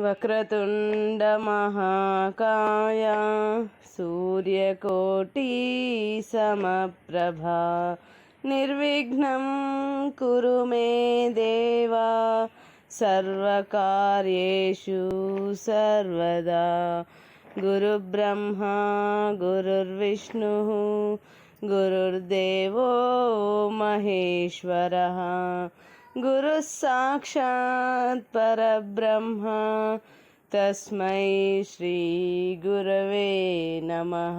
వక్రతుండ మహాకాయ సూర్యకోటి సమప్రభా నిర్విఘ్నం కురు మే దేవా సర్వకార్యేషు సర్వదా. గురుబ్రహ్మా గురుర్విష్ణుః గురుర్దేవో మహేశ్వరః గురుః సాక్షాత్ పరబ్రహ్మ తస్మై శ్రీ గురవే నమః.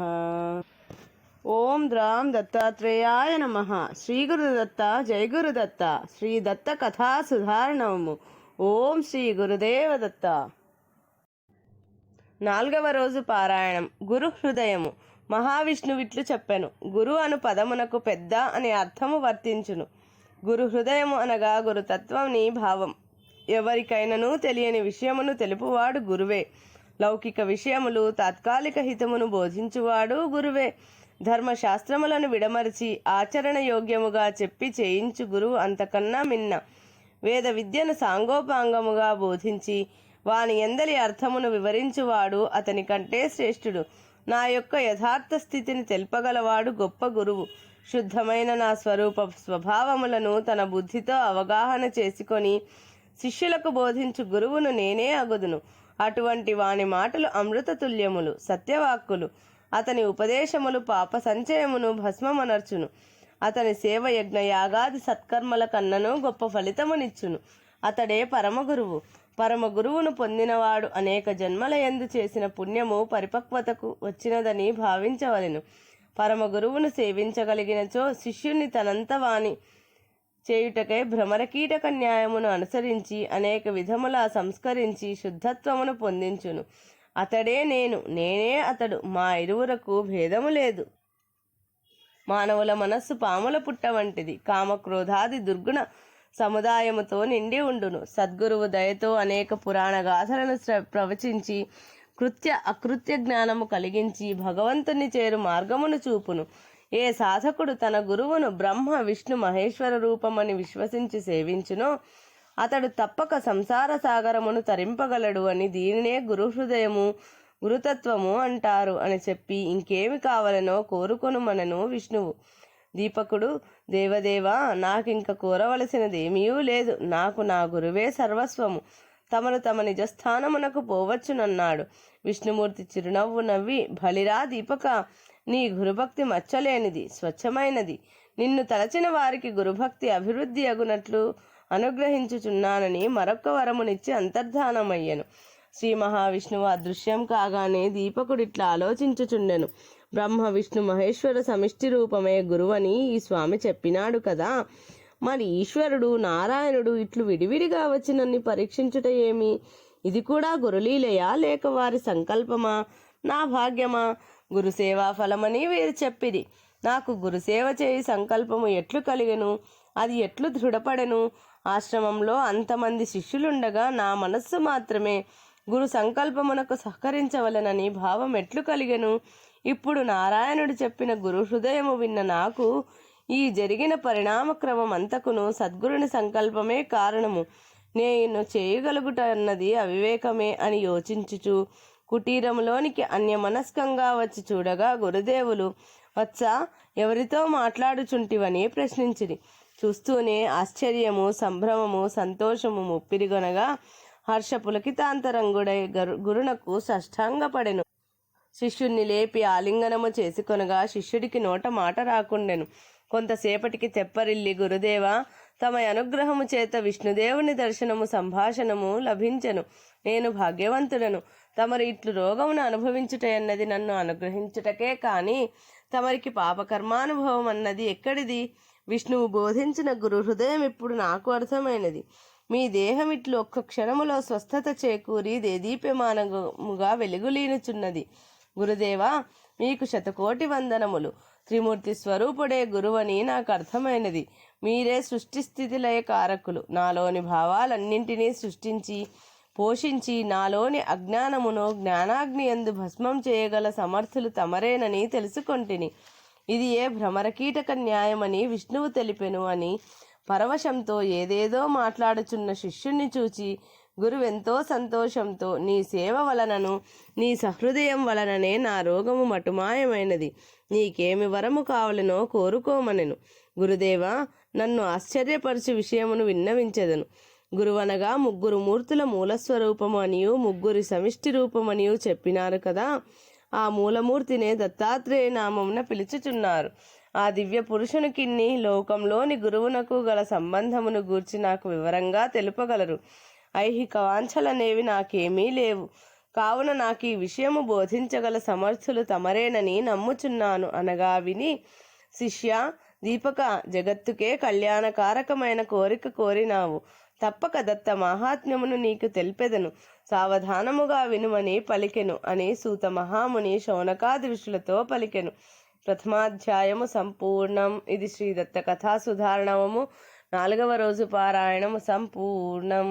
ఓం ద్రాం దత్తాత్రేయాయ నమః. శ్రీ గురుదత్త జయ గురుదత్త. శ్రీ దత్త కథా సుధారణము. ఓం శ్రీ గురుదేవ దత్త. 4వ రోజు పారాయణం. గురు హృదయము. మహావిష్ణువిట్లు చెప్పెను. గురు అను పదమునకు పెద్ద అనే అర్థము వర్తించును. గురు హృదయము అనగా గురుతత్వంని భావం. ఎవరికైనాను తెలియని విషయమును తెలుపువాడు గురువే. లౌకిక విషయములు తాత్కాలిక హితమును బోధించువాడు గురువే. ధర్మశాస్త్రములను విడమరిచి ఆచరణ యోగ్యముగా చెప్పి చేయించు గురువు అంతకన్నా మిన్న. వేద విద్యను సాంగోపాంగముగా బోధించి వాని ఎందలి అర్థమును వివరించువాడు అతని కంటే శ్రేష్ఠుడు. నా యొక్క యథార్థ స్థితిని తెలుపగలవాడు గొప్ప గురువు. శుద్ధమైన నా స్వరూప స్వభావములను తన బుద్ధితో అవగాహన చేసుకొని శిష్యులకు బోధించు గురువును నేనే అగుదును. అటువంటి వాని మాటలు అమృతతుల్యములు, సత్యవాక్కులు. అతని ఉపదేశములు పాప సంచయమును భస్మమనర్చును. అతని సేవ యజ్ఞ యాగాది సత్కర్మల కన్నను గొప్ప ఫలితమునిచ్చును. అతడే పరమగురువు. పరమగురువును పొందినవాడు అనేక జన్మల యందు చేసిన పుణ్యము పరిపక్వతకు వచ్చినదని భావించవలెను. పరమగురువును సేవించగలిగినచో శిష్యుని తనంత వాని చేయుటకై భ్రమరకీటక న్యాయమును అనుసరించి అనేక విధముల సంస్కరించి శుద్ధత్వమును పొందించును. అతడే నేను, నేనే అతడు. మా ఇరువురకు భేదము లేదు. మానవుల మనస్సు పాముల పుట్ట వంటిది. కామక్రోధాది దుర్గుణ సముదాయముతో నిండి ఉండును. సద్గురువు దయతో అనేక పురాణ గాథలను ప్రవచించి కృత్య అకృత్య జ్ఞానము కలిగించి భగవంతుని చేరు మార్గమును చూపును. ఏ సాధకుడు తన గురువును బ్రహ్మ విష్ణు మహేశ్వర రూపమని విశ్వసించి సేవించునో అతడు తప్పక సంసార సాగరమును తరింపగలడు అని దీనినే గురు హృదయము గురుతత్వము అంటారు అని చెప్పి ఇంకేమి కావలనో కోరుకొనుమనను విష్ణువు. దీపకుడు, దేవదేవా, నాకింక కోరవలసినదేమీ లేదు. నాకు నా గురువే సర్వస్వము. తమను తమ నిజస్థానమునకు పోవచ్చునన్నాడు. విష్ణుమూర్తి చిరునవ్వు నవ్వి, భలిరా దీపక, నీ గురుభక్తి మచ్చలేనిది, స్వచ్ఛమైనది. నిన్ను తలచిన వారికి గురుభక్తి అభివృద్ధి అగునట్లు అనుగ్రహించుచున్నానని మరొక్క వరమునిచ్చి అంతర్ధానమయ్యను. శ్రీ మహావిష్ణువు అదృశ్యం కాగానే దీపకుడిట్లా ఆలోచించుచుండెను. బ్రహ్మ విష్ణు మహేశ్వర సమిష్టి రూపమే గురువని ఈ స్వామి చెప్పినాడు కదా, మరి ఈశ్వరుడు నారాయణుడు ఇట్లు విడివిడిగా వచ్చినన్ని పరీక్షించుట ఏమి? ఇది కూడా గురులీలయా లేక వారి సంకల్పమా? నా భాగ్యమా? గురుసేవా ఫలమని వీరు చెప్పిరి. నాకు గురుసేవ చేయి సంకల్పము ఎట్లు కలిగెను? అది ఎట్లు దృఢపడెను? ఆశ్రమంలో అంతమంది శిష్యులుండగా నా మనస్సు మాత్రమే గురు సంకల్పమునకు సహకరించవలనని భావం ఎట్లు కలిగెను? ఇప్పుడు నారాయణుడు చెప్పిన గురు హృదయము విన్న నాకు ఈ జరిగిన పరిణామక్రమం అంతకును సద్గురుని సంకల్పమే కారణము. నేను చేయగలుగుట అన్నది అవివేకమే అని యోచించుచు కుటీరములోనికి అన్యమనస్కంగా వచ్చి చూడగా గురుదేవులు, వత్సా, ఎవరితో మాట్లాడుచుంటివని ప్రశ్నించిరి. చూస్తూనే ఆశ్చర్యము, సంభ్రమము, సంతోషము ముప్పిరిగొనగా హర్ష పులకితాంతరంగుడై గురునకు సాష్టాంగపడెను. శిష్యుణ్ణి లేపి ఆలింగనము చేసుకొనగా శిష్యుడికి నోట మాట రాకుండెను. కొంతసేపటికి తెప్పరిల్లి, గురుదేవా, తమ అనుగ్రహము చేత విష్ణుదేవుని దర్శనము సంభాషణము లభించెను. నేను భాగ్యవంతుడను. తమరు ఇట్లు రోగమును అనుభవించుటయన్నది నన్ను అనుగ్రహించుటకే కాని తమరికి పాపకర్మానుభవం అన్నది ఎక్కడిది? విష్ణువు బోధించిన గురు హృదయం ఇప్పుడు నాకు అర్థమైనది. మీ దేహం ఇట్లు ఒక్క క్షణములో స్వస్థత చేకూరి దేదీప్యమానముగా వెలుగులీనుచున్నది. గురుదేవా, మీకు శతకోటి వందనములు. త్రిమూర్తి స్వరూపుడే గురువని నాకు అర్థమైనది. మీరే సృష్టి స్థితి లయ కారకులు. నాలోని భావాలన్నింటినీ సృష్టించి పోషించి నాలోని అజ్ఞానమును జ్ఞానాగ్ని యందు భస్మం చేయగల సమర్థులు తమరేనని తెలుసుకొంటిని. ఇది ఏ భ్రమరకీటక న్యాయమని విష్ణువు తెలిపెను అని పరవశంతో ఏదేదో మాట్లాడుచున్న శిష్యుణ్ణి చూచి గురువెంతో సంతోషంతో, నీ సేవ వలనను నీ సహృదయం వలననే నా రోగము మటుమాయమైనది. నీకేమి వరము కావలనో కోరుకోమనెను. గురుదేవా, నన్ను ఆశ్చర్యపరచు విషయమును విన్నవించెదను. గురువనగా ముగ్గురు మూర్తుల మూలస్వరూపము అనియు ముగ్గురి సమిష్టి రూపమనియు చెప్పినారు కదా. ఆ మూలమూర్తినే దత్తాత్రేయ నామమున పిలుచుచున్నారు. ఆ దివ్య పురుషునికిన్ని లోకంలోని గురువునకు గల సంబంధమును గూర్చి నాకు వివరంగా తెలుపగలరు. ఐహిక వాంఛలనేవి నాకేమీ లేవు. కావున నాకు ఈ విషయము బోధించగల సమర్థులు తమరేనని నమ్ముచున్నాను అనగా విని, శిష్య దీపక, జగత్తుకే కళ్యాణకారకమైన కోరిక కోరినావు. తప్పక దత్త మహాత్మ్యమును నీకు తెలిపెదను, సావధానముగా వినుమని పలికెను అని సూత మహాముని శౌనకాది ఋషులతో పలికెను. ప్రథమాధ్యాయము సంపూర్ణం. ఇది శ్రీ దత్త కథా సుధారణము 4వ రోజు పారాయణము సంపూర్ణం.